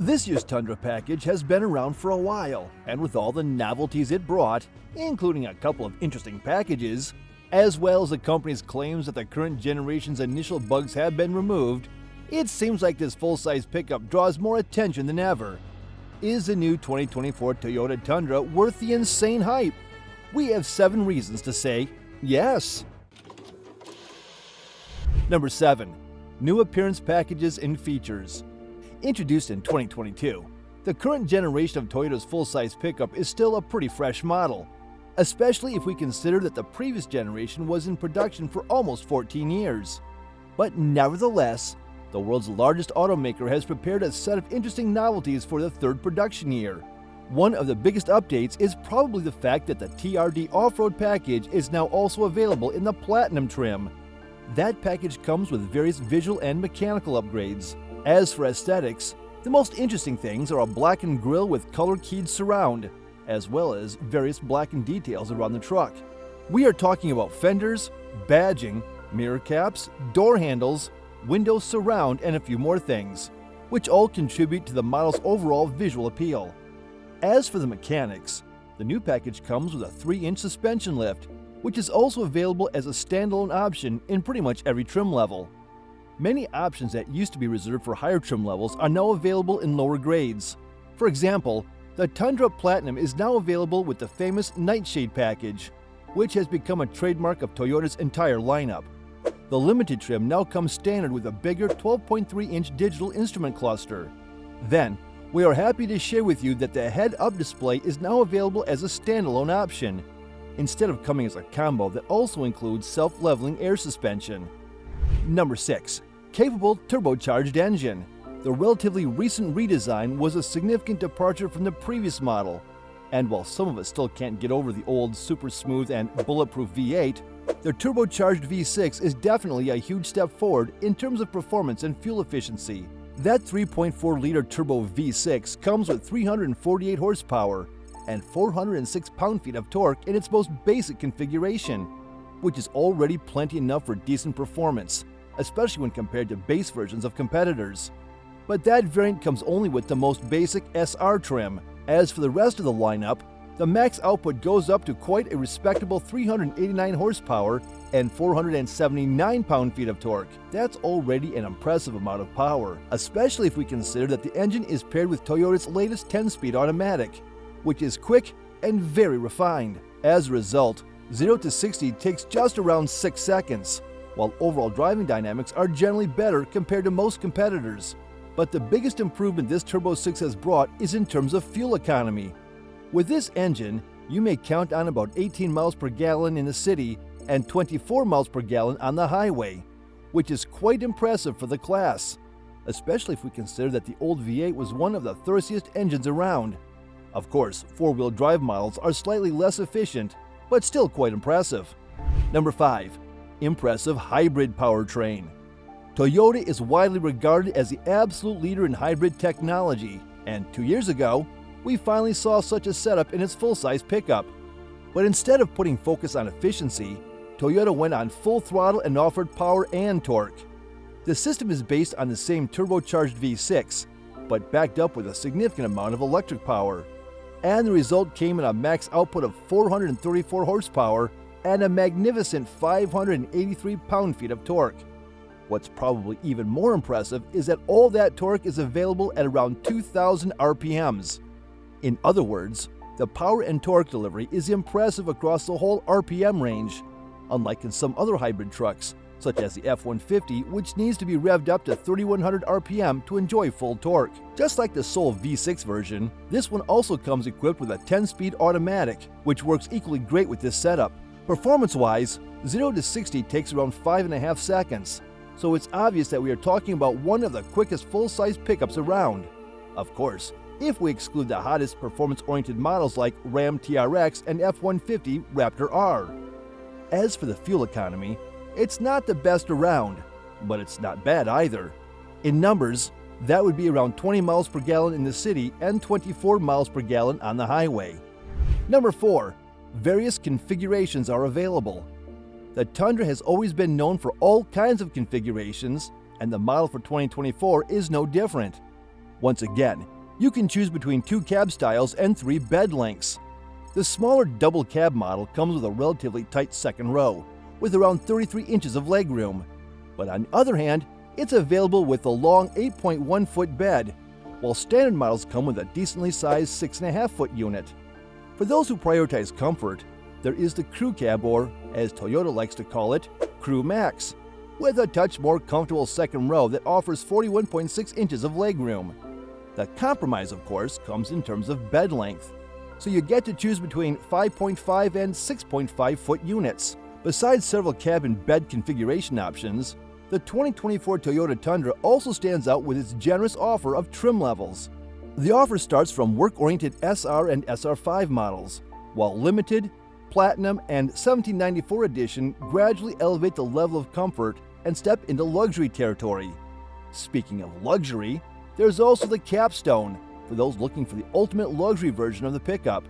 This year's Tundra package has been around for a while, and with all the novelties it brought, including a couple of interesting packages, as well as the company's claims that the current generation's initial bugs have been removed, it seems like this full-size pickup draws more attention than ever. Is the new 2024 Toyota Tundra worth the insane hype? We have 7 reasons to say yes. Number 7. New appearance packages and features. Introduced in 2022, the current generation of Toyota's full-size pickup is still a pretty fresh model, especially if we consider that the previous generation was in production for almost 14 years. But nevertheless, the world's largest automaker has prepared a set of interesting novelties for the third production year. One of the biggest updates is probably the fact that the TRD off-road package is now also available in the Platinum trim. That package comes with various visual and mechanical upgrades. As for aesthetics, the most interesting things are a blackened grille with color-keyed surround, as well as various blackened details around the truck. We are talking about fenders, badging, mirror caps, door handles, window surround, and a few more things, which all contribute to the model's overall visual appeal. As for the mechanics, the new package comes with a 3-inch suspension lift, which is also available as a standalone option in pretty much every trim level. Many options that used to be reserved for higher trim levels are now available in lower grades. For example, the Tundra Platinum is now available with the famous Nightshade package, which has become a trademark of Toyota's entire lineup. The Limited trim now comes standard with a bigger 12.3-inch digital instrument cluster. Then, we are happy to share with you that the head-up display is now available as a standalone option, instead of coming as a combo that also includes self-leveling air suspension. Number 6. Capable turbocharged engine. The relatively recent redesign was a significant departure from the previous model, and while some of us still can't get over the old super smooth and bulletproof V8, the turbocharged V6 is definitely a huge step forward in terms of performance and fuel efficiency. That 3.4-liter turbo V6 comes with 348 horsepower and 406 pound-feet of torque in its most basic configuration, which is already plenty enough for decent performance, especially when compared to base versions of competitors. But that variant comes only with the most basic SR trim. As for the rest of the lineup, the max output goes up to quite a respectable 389 horsepower and 479 pound-feet of torque. That's already an impressive amount of power, especially if we consider that the engine is paired with Toyota's latest 10-speed automatic, which is quick and very refined. As a result, 0 to 60 takes just around 6 seconds, while overall driving dynamics are generally better compared to most competitors. But the biggest improvement this Turbo 6 has brought is in terms of fuel economy. With this engine, you may count on about 18 miles per gallon in the city and 24 miles per gallon on the highway, which is quite impressive for the class, especially if we consider that the old V8 was one of the thirstiest engines around. Of course, 4-wheel drive models are slightly less efficient, but still quite impressive. Number 5. Impressive hybrid powertrain. Toyota is widely regarded as the absolute leader in hybrid technology, and 2 years ago, we finally saw such a setup in its full-size pickup. But instead of putting focus on efficiency, Toyota went on full throttle and offered power and torque. The system is based on the same turbocharged V6, but backed up with a significant amount of electric power. And the result came in a max output of 434 horsepower and a magnificent 583 pound-feet of torque. What's probably even more impressive is that all that torque is available at around 2,000 RPMs. In other words, the power and torque delivery is impressive across the whole RPM range, unlike in some other hybrid trucks, such as the F-150, which needs to be revved up to 3,100 RPM to enjoy full torque. Just like the Soul V6 version, this one also comes equipped with a 10-speed automatic, which works equally great with this setup. Performance-wise, 0 to 60 takes around 5.5 seconds, so it's obvious that we are talking about one of the quickest full-size pickups around. Of course, if we exclude the hottest performance-oriented models like Ram TRX and F-150 Raptor R. As for the fuel economy, it's not the best around, but it's not bad either. In numbers, that would be around 20 miles per gallon in the city and 24 miles per gallon on the highway. Number 4. Various configurations are available. The Tundra has always been known for all kinds of configurations, and the model for 2024 is no different. Once again, you can choose between 2 cab styles and 3 bed lengths. The smaller double cab model comes with a relatively tight second row, with around 33 inches of legroom. But on the other hand, it's available with a long 8.1-foot bed, while standard models come with a decently sized 6.5-foot unit. For those who prioritize comfort, there is the Crew Cab, or as Toyota likes to call it, Crew Max, with a touch more comfortable second row that offers 41.6 inches of legroom. The compromise, of course, comes in terms of bed length, so you get to choose between 5.5 and 6.5-foot units. Besides several cabin bed configuration options, the 2024 Toyota Tundra also stands out with its generous offer of trim levels. The offer starts from work-oriented SR and SR5 models, while Limited, Platinum, and 1794 Edition gradually elevate the level of comfort and step into luxury territory. Speaking of luxury, there's also the Capstone, for those looking for the ultimate luxury version of the pickup.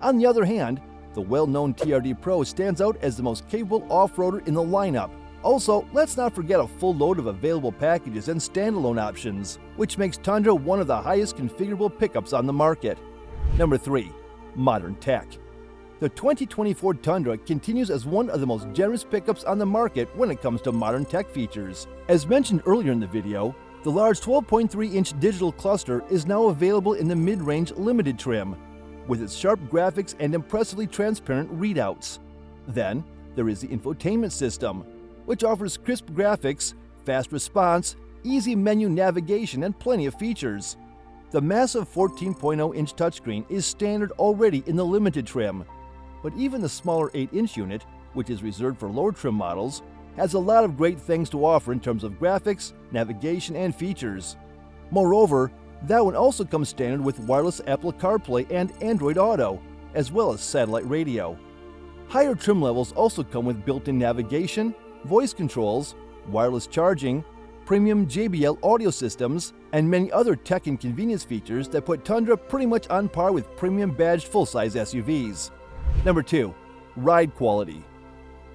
On the other hand, the well-known TRD Pro stands out as the most capable off-roader in the lineup. Also, let's not forget a full load of available packages and standalone options, which makes Tundra one of the highest configurable pickups on the market. Number 3. Modern tech. The 2024 Tundra continues as one of the most generous pickups on the market when it comes to modern tech features. As mentioned earlier in the video, the large 12.3-inch digital cluster is now available in the mid-range limited trim, with its sharp graphics and impressively transparent readouts. Then, there is the infotainment system, which offers crisp graphics, fast response, easy menu navigation, and plenty of features. The massive 14.0-inch touchscreen is standard already in the limited trim, but even the smaller 8-inch unit, which is reserved for lower trim models, has a lot of great things to offer in terms of graphics, navigation, and features. Moreover, that one also comes standard with wireless Apple CarPlay and Android Auto, as well as satellite radio. Higher trim levels also come with built-in navigation, voice controls, wireless charging, premium JBL audio systems, and many other tech and convenience features that put Tundra pretty much on par with premium badged full-size SUVs. Number 2. Ride quality.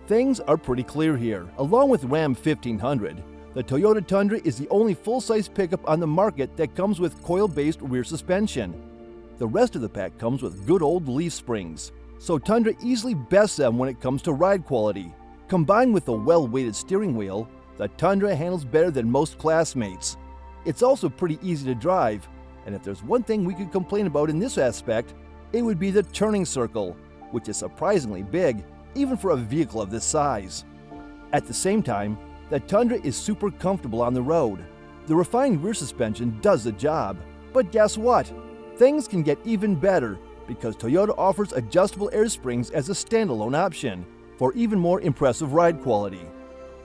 Things are pretty clear here. Along with Ram 1500, the Toyota Tundra is the only full-size pickup on the market that comes with coil-based rear suspension. The rest of the pack comes with good old leaf springs, so Tundra easily bests them when it comes to ride quality. Combined with a well-weighted steering wheel, the Tundra handles better than most classmates. It's also pretty easy to drive, and if there's one thing we could complain about in this aspect, it would be the turning circle, which is surprisingly big, even for a vehicle of this size. At the same time, the Tundra is super comfortable on the road. The refined rear suspension does the job, but guess what? Things can get even better because Toyota offers adjustable air springs as a standalone option for even more impressive ride quality.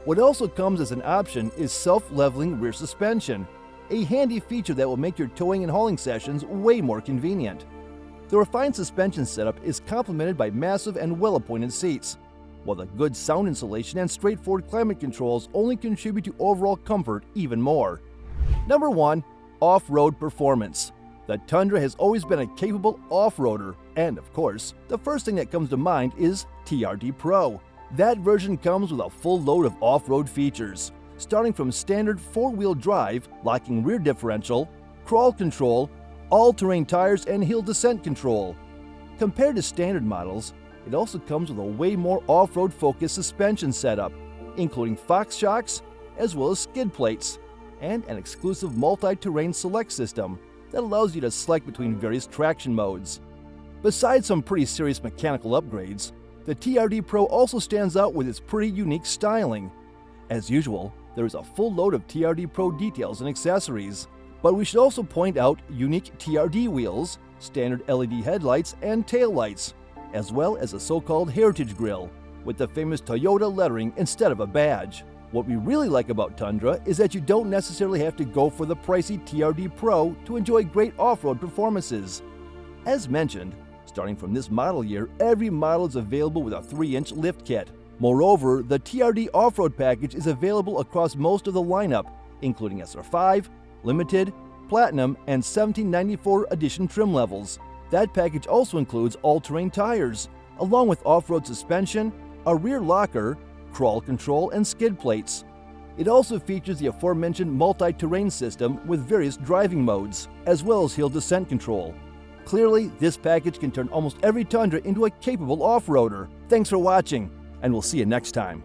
What also comes as an option is self-leveling rear suspension, a handy feature that will make your towing and hauling sessions way more convenient. The refined suspension setup is complemented by massive and well-appointed seats, while the good sound insulation and straightforward climate controls only contribute to overall comfort even more. Number 1. Off-road performance. The Tundra has always been a capable off-roader, and of course, the first thing that comes to mind is TRD Pro. That version comes with a full load of off-road features, starting from standard four-wheel drive, locking rear differential, crawl control, all-terrain tires, and hill descent control. Compared to standard models, it also comes with a way more off-road focused suspension setup, including Fox shocks, as well as skid plates, and an exclusive multi-terrain select system that allows you to select between various traction modes. Besides some pretty serious mechanical upgrades, the TRD Pro also stands out with its pretty unique styling. As usual, there is a full load of TRD Pro details and accessories, but we should also point out unique TRD wheels, standard LED headlights, and taillights, as well as a so-called heritage grille, with the famous Toyota lettering instead of a badge. What we really like about Tundra is that you don't necessarily have to go for the pricey TRD Pro to enjoy great off-road performances. As mentioned, starting from this model year, every model is available with a 3-inch lift kit. Moreover, the TRD off-road package is available across most of the lineup, including SR5, Limited, Platinum, and 1794 Edition trim levels. That package also includes all-terrain tires, along with off-road suspension, a rear locker, crawl control, and skid plates. It also features the aforementioned multi-terrain system with various driving modes, as well as hill descent control. Clearly, this package can turn almost every Tundra into a capable off-roader. Thanks for watching, and we'll see you next time.